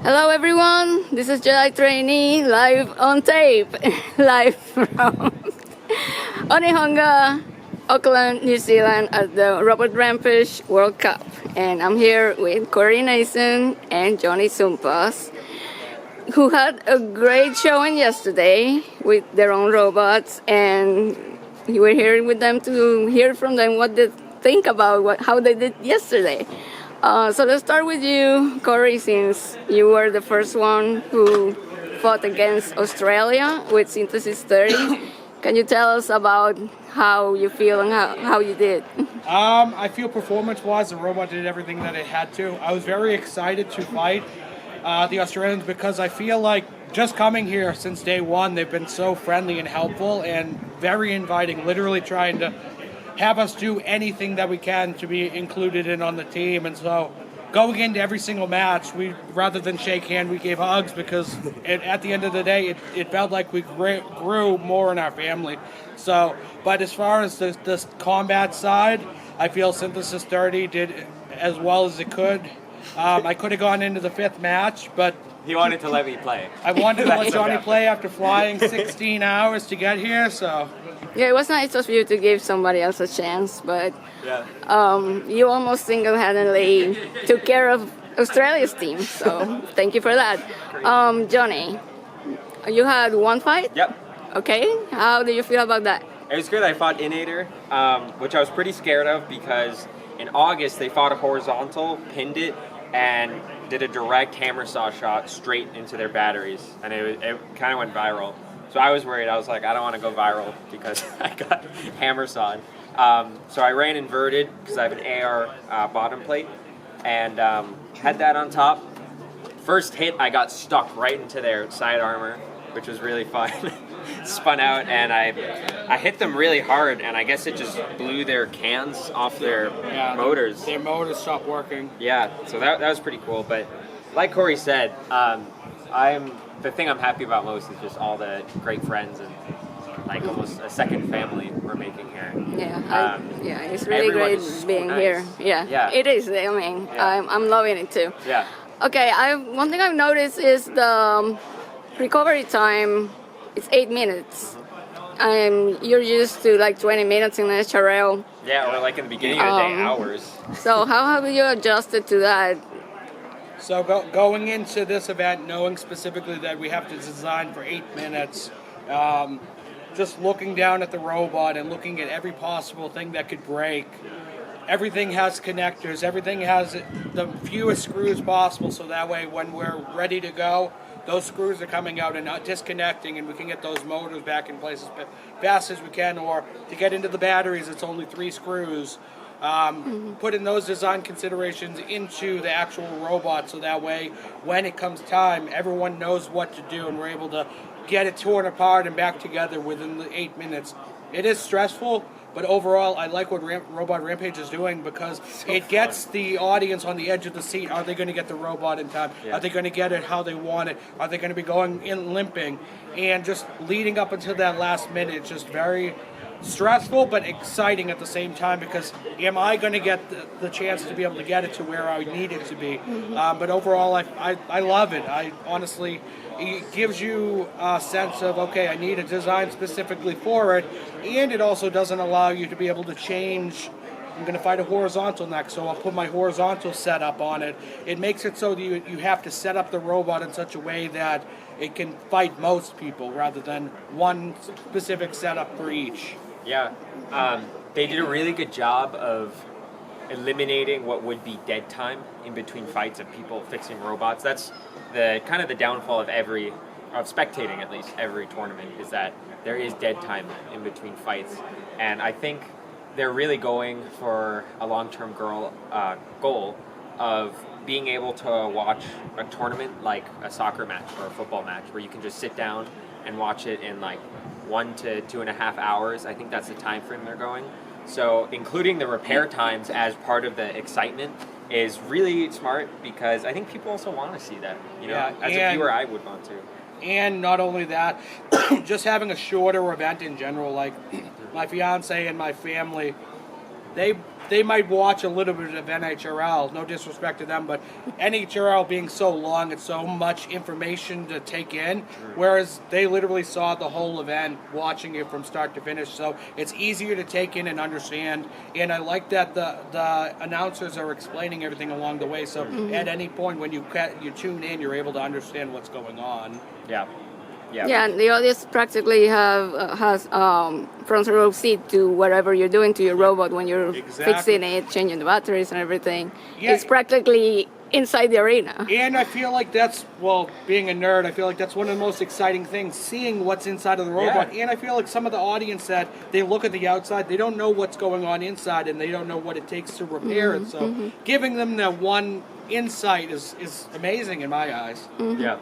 Hello everyone, this is Jedi Trainee live on tape, live from Onehunga, Auckland, New Zealand at the Robot Rampage World Cup. And I'm here with Corey Nason and Johnny Tsoumpas, who had a great showing yesterday with their own robots, and you were here with them to hear from them what they think about how they did yesterday. So let's start with you, Corey, since you were the first one who fought against Australia with Synthesis 30. Can you tell us about how you feel and how you did? I feel performance-wise, the robot did everything that it had to. I was very excited to fight the Australians because I feel like just coming here since day one, they've been so friendly and helpful and very inviting, literally trying to have us do anything that we can to be included in on the team. And so going into every single match, we rather than shake hands, we gave hugs because at the end of the day, it felt like we grew more in our family. So, but as far as the combat side, I feel Synthesis 30 did as well as it could. I could have gone into the fifth match, but he wanted to let me play. I wanted to let Johnny play after flying 16 hours to get here, so... Yeah, it was nice of you to give somebody else a chance, but you almost single-handedly took care of Australia's team, so thank you for that. Johnny, you had one fight? Yep. Okay, how do you feel about that? It was good. I fought Inator, which I was pretty scared of because in August they fought a horizontal, pinned it, and did a direct hammer saw shot straight into their batteries, and it kind of went viral. So I was worried. I was like, I don't want to go viral because I got hammer sawed. So I ran inverted because I have an AR bottom plate and had that on top. First hit, I got stuck right into their side armor, which was really fun. Spun out and I hit them really hard, and I guess it just blew their cans off their motors. Their motors stopped working. Yeah, so that was pretty cool. But like Corey said, the thing I'm happy about most is just all the great friends and like almost a second family we're making here. Yeah, it's really great being here. Yeah, it is. I mean, I'm loving it too. Yeah. Okay, one thing I've noticed is the recovery time. It's 8 minutes. You're used to like 20 minutes in HRL. Yeah, or like in the beginning of the day, hours. So how have you adjusted to that? So going into this event, knowing specifically that we have to design for 8 minutes, just looking down at the robot and looking at every possible thing that could break. Everything has connectors. Everything has the fewest screws possible, so that way when we're ready to go, those screws are coming out and not disconnecting, and we can get those motors back in place as fast as we can. Or to get into the batteries, it's only 3 screws. Putting those design considerations into the actual robot, so that way when it comes time, everyone knows what to do, and we're able to get it torn apart and back together within the 8 minutes. It is stressful, but overall, I like what Robot Rampage is doing because it gets the audience on the edge of the seat. Are they going to get the robot in time? Yeah. Are they going to get it how they want it? Are they going to be going in limping? And just leading up until that last minute, it's just very stressful but exciting at the same time because am I going to get the chance to be able to get it to where I need it to be? But overall, I love it. I honestly... It gives you a sense of, okay, I need a design specifically for it, and it also doesn't allow you to be able to change. I'm going to fight a horizontal next, so I'll put my horizontal setup on it. It makes it so that you have to set up the robot in such a way that it can fight most people rather than one specific setup for each. Yeah, they did a really good job of eliminating what would be dead time in between fights of people fixing robots. That's the kind of the downfall of spectating at least every tournament, is that there is dead time in between fights, and I think they're really going for a long-term goal of being able to watch a tournament like a soccer match or a football match where you can just sit down and watch it in like 1 to 2.5 hours. I think that's the time frame they're going. So including the repair times as part of the excitement is really smart because I think people also want to see that. You know, as a viewer, I would want to. And not only that, just having a shorter event in general, like my fiance and my family, they they might watch a little bit of NHRL, no disrespect to them, but NHRL being so long, it's so much information to take in, whereas they literally saw the whole event, watching it from start to finish, so it's easier to take in and understand, and I like that the announcers are explaining everything along the way, so at any point when you tune in, you're able to understand what's going on. Yeah. Yeah, and the audience practically has front row seat to whatever you're doing to your robot when you're fixing it, changing the batteries and everything. Yeah. It's practically inside the arena. And I feel like that's, well, being a nerd, I feel like that's one of the most exciting things, seeing what's inside of the robot. Yeah. And I feel like some of the audience that they look at the outside, they don't know what's going on inside, and they don't know what it takes to repair it. So giving them that one insight is amazing in my eyes. Yeah.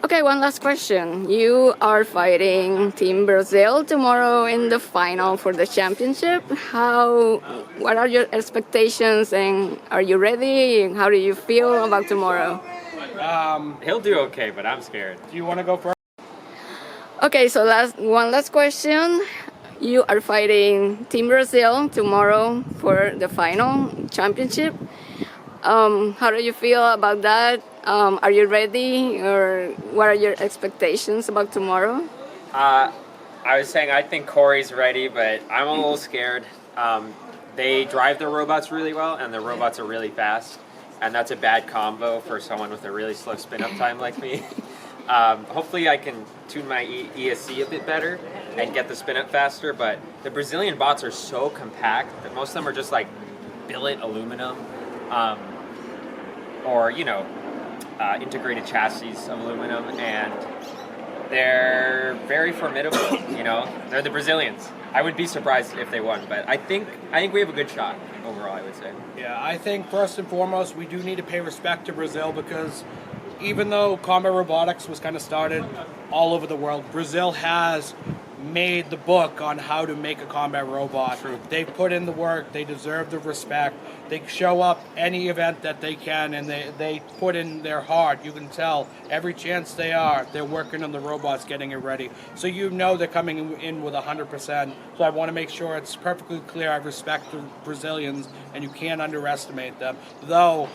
Okay, one last question. You are fighting Team Brazil tomorrow in the final for the championship. What are your expectations, and are you ready? How do you feel about tomorrow? He'll do okay, but I'm scared. Do you want to go first? Okay, so one last question. You are fighting Team Brazil tomorrow for the final championship. How do you feel about that? Are you ready, or what are your expectations about tomorrow? I was saying I think Corey's ready, but I'm a little scared. They drive their robots really well, and the robots are really fast, and that's a bad combo for someone with a really slow spin-up time like me. Hopefully I can tune my ESC a bit better and get the spin-up faster, but the Brazilian bots are so compact that most of them are just like billet aluminum, or, integrated chassis of aluminum, and they're very formidable. They're the Brazilians. I would be surprised if they won, but I think we have a good shot overall, I would say. Yeah, I think first and foremost we do need to pay respect to Brazil, because even though combat robotics was kind of started all over the world, Brazil has made the book on how to make a combat robot. True. They put in the work, they deserve the respect, they show up any event that they can, and they put in their heart. You can tell every chance they're working on the robots, getting it ready. So they're coming in with 100%. So I want to make sure it's perfectly clear I respect the Brazilians, and you can't underestimate them. Though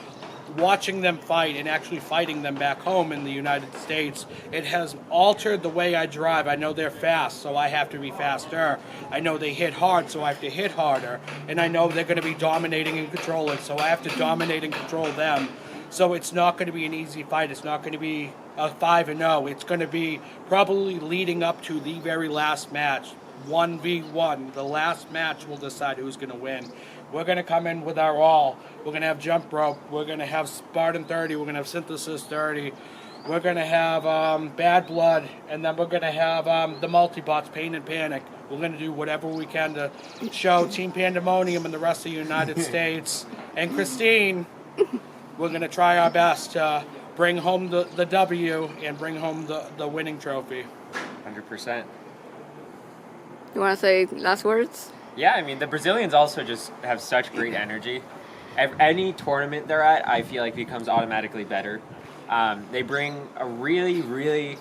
watching them fight and actually fighting them back home in the United States, it has altered the way I drive. I know they're fast, so I have to be faster. I know they hit hard, so I have to hit harder. And I know they're going to be dominating and controlling, so I have to dominate and control them. So it's not going to be an easy fight. It's not going to be a 5-0. It's going to be probably leading up to the very last match, 1v1. The last match will decide who's going to win. We're going to come in with our all. We're going to have jump rope. We're going to have Spartan 30. We're going to have synthesis 30. We're going to have bad blood. And then we're going to have the multi-bots, pain and panic. We're going to do whatever we can to show Team Pandemonium and the rest of the United States. And Christine, we're going to try our best to bring home the W and bring home the winning trophy. 100%. You want to say last words? Yeah, I mean, the Brazilians also just have such great energy. Any tournament they're at, I feel like becomes automatically better. They bring a really, really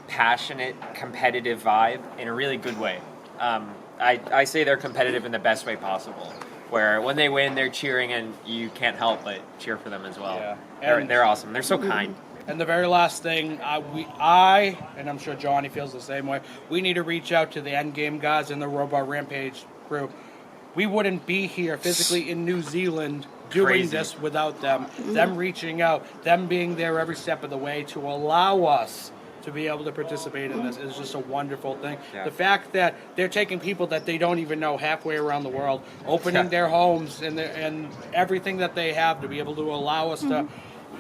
passionate, competitive vibe in a really good way. I say they're competitive in the best way possible, where when they win, they're cheering, and you can't help but cheer for them as well. Yeah. They're awesome. They're so kind. And the very last thing, and I'm sure Johnny feels the same way, we need to reach out to the Endgame guys and the Robot Rampage crew. We wouldn't be here physically in New Zealand doing this without them. Them reaching out, them being there every step of the way to allow us to be able to participate in this is just a wonderful thing. Yeah. The fact that they're taking people that they don't even know halfway around the world, opening their homes and everything that they have to be able to allow us to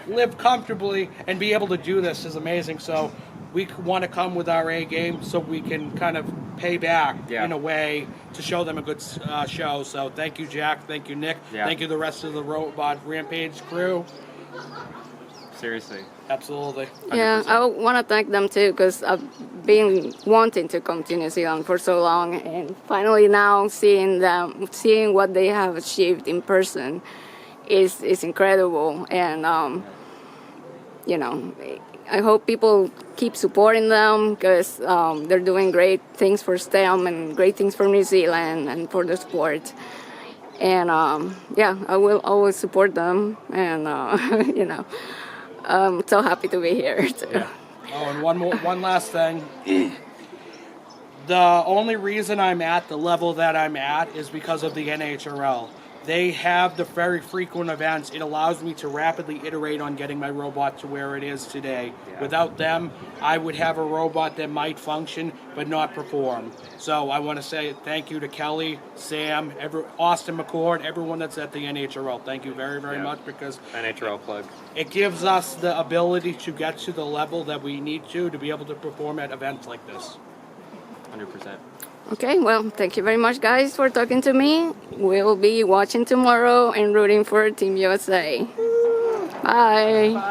live comfortably and be able to do this is amazing. So we want to come with our A game so we can kind of pay back in a way to show them a good show. So thank you, Jack. Thank you, Nick. Yeah. Thank you, the rest of the Robot Rampage crew. Seriously. Absolutely. 100%. Yeah, I want to thank them too, because I've been wanting to come to New Zealand for so long, and finally now seeing what they have achieved in person is incredible. And I hope people keep supporting them, because they're doing great things for STEM and great things for New Zealand and for the sport. And yeah, I will always support them. And you know, I'm so happy to be here too. Yeah. Oh, and one last thing. The only reason I'm at the level that I'm at is because of the NHRL. They have the very frequent events. It allows me to rapidly iterate on getting my robot to where it is today. Yeah. Without them, I would have a robot that might function but not perform. So I want to say thank you to Kelly, Sam, Austin McCord, everyone that's at the NHRL. Thank you very, very Yeah. much, because NHRL plug. it gives us the ability to get to the level that we need to be able to perform at events like this. 100%. Okay, well, thank you very much, guys, for talking to me. We'll be watching tomorrow and rooting for Team USA. Bye.